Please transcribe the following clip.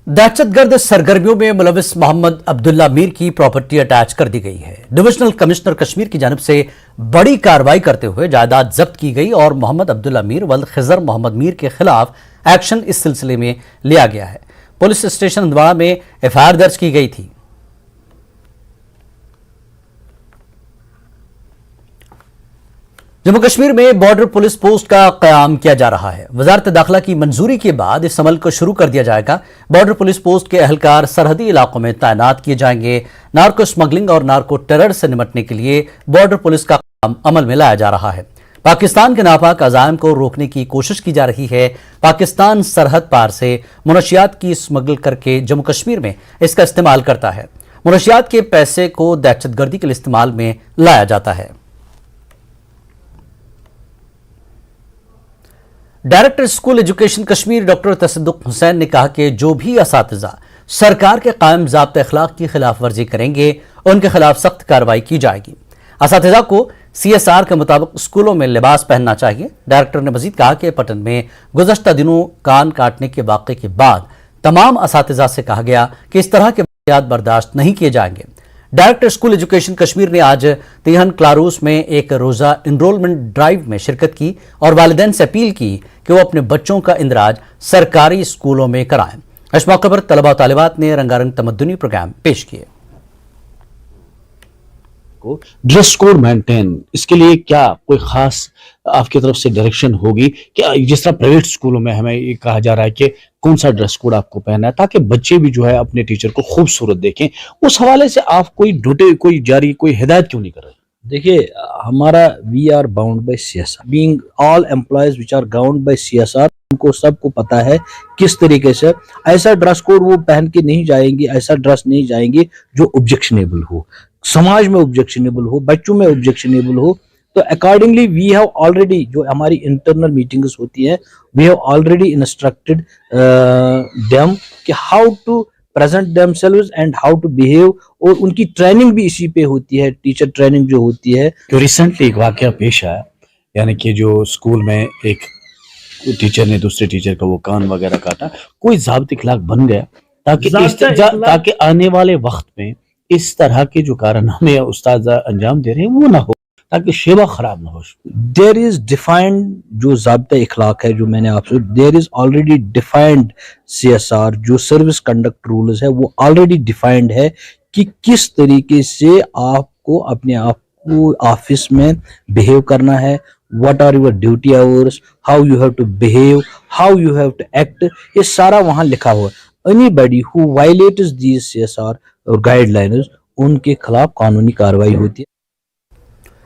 दहशत गर्द सरगर्मियों में मुलविस मोहम्मद अब्दुल्ला मीर की प्रॉपर्टी अटैच कर दी गई है। डिविजनल कमिश्नर कश्मीर की जानिब से बड़ी कार्रवाई करते हुए जायदाद जब्त की गई और मोहम्मद अब्दुल्ला मीर वल्द खिजर मोहम्मद मीर के खिलाफ एक्शन इस सिलसिले में लिया गया है। पुलिस स्टेशन हंदवाड़ा में एफआईआर दर्ज की गई थी। जम्मू कश्मीर में बॉर्डर पुलिस पोस्ट का क़याम किया जा रहा है। वजारत दाखिला की मंजूरी के बाद इस अमल को शुरू कर दिया जाएगा। बॉर्डर पुलिस पोस्ट के एहलकार सरहदी इलाकों में तैनात किए जाएंगे। नार्को स्मगलिंग और नार्को टेरर से निपटने के लिए बॉर्डर पुलिस का काम अमल में लाया जा रहा है। पाकिस्तान के नापाक अज़ाइम को रोकने की कोशिश की जा रही है। पाकिस्तान सरहद पार से मुनशियात की स्मगल करके जम्मू कश्मीर में इसका इस्तेमाल करता है। मुनशियात के पैसे को दहशतगर्दी के लिए इस्तेमाल में लाया जाता है। Director school education Kashmir doctor तसद्दुक हुसैन ने कहा कि जो भी असातिज़ा सरकार के कायम ज़ाब्ते अखलाक की खिलाफ वर्जी करेंगे उनके खिलाफ सख्त कार्रवाई की जाएगी। असातिज़ा को CSR के मुताबिक स्कूलों में लिबास पहनना चाहिए। डायरेक्टर ने मजीद कहा कि पटन में गुज़श्ता दिनों कान काटने के वाक़े के बाद तमाम असातिज़ा से कहा गया कि इस तरह के वाक़यात बर्दाश्त नहीं किए जाएंगे। डायरेक्टर स्कूल एजुकेशन कश्मीर ने आज तिहन क्लारूस में एक रोज़ा इनरोलमेंट ड्राइव में शिरकत की और वालिदैन से अपील की कि वो अपने बच्चों का इंदराज सरकारी स्कूलों में कराएं। इस मौके पर तलबा और तालिबात ने रंगारंग तमद्दुनी प्रोग्राम पेश किए। ड्रेस कोड मेंटेन, इसके लिए क्या कोई खास आपकी तरफ से डायरेक्शन होगी? क्या जिस तरह प्राइवेट स्कूलों में हमें ये कहा जा रहा है कि कौन सा ड्रेस कोड आपको पहनना है ताकि बच्चे भी जो है अपने टीचर को खूबसूरत देखें, उस हवाले से आप कोई जारी कोई हिदायत क्यों नहीं कर रहे? देखिए, हमारा we are bound by CSR, being all employees which are bound by CSR। उनको सबको पता है किस तरीके से ऐसा ड्रेस कोड वो पहन के नहीं जाएंगे, ऐसा ड्रेस नहीं जाएंगे जो ऑब्जेक्शनेबल हो, समाज में ऑब्जेक्शनेबल हो, बच्चों में ऑब्जेक्शनेबल हो। तो अकॉर्डिंगली वी हैव ऑलरेडी, जो हमारी इंटरनल मीटिंग्स होती हैं, we have already instructed them कि how to present themselves and how to behave, और उनकी ट्रेनिंग भी इसी पे होती है, टीचर ट्रेनिंग जो होती है। तो रिसेंटली एक वाकया पेश आया, यानी कि जो स्कूल में एक टीचर ने दूसरे टीचर का वो कान वगैरह काटा, कोई ज़ाब्ते खिलाफ बन गया ताकि आने वाले वक्त में इस तरह के जो कारनामे उस्ताद अंजाम दे रहे हैं वो ना हो, ताकि शेवा खराब ना हो। देयर इज डिफाइंड जो ज़ाब्ता इखलाक है, जो मैंने आपसे, there is already defined CSR, जो सर्विस कंडक्ट रूल्स है वो ऑलरेडी डिफाइंड है कि किस तरीके से आपको अपने आप को ऑफिस में बिहेव करना है, what are your duty hours, how you have to behave, how you have to act, ये सारा वहाँ लिखा हुआ है। Anybody who violates these CSR और गाइडलाइंस, उनके खिलाफ कानूनी कार्रवाई होती है।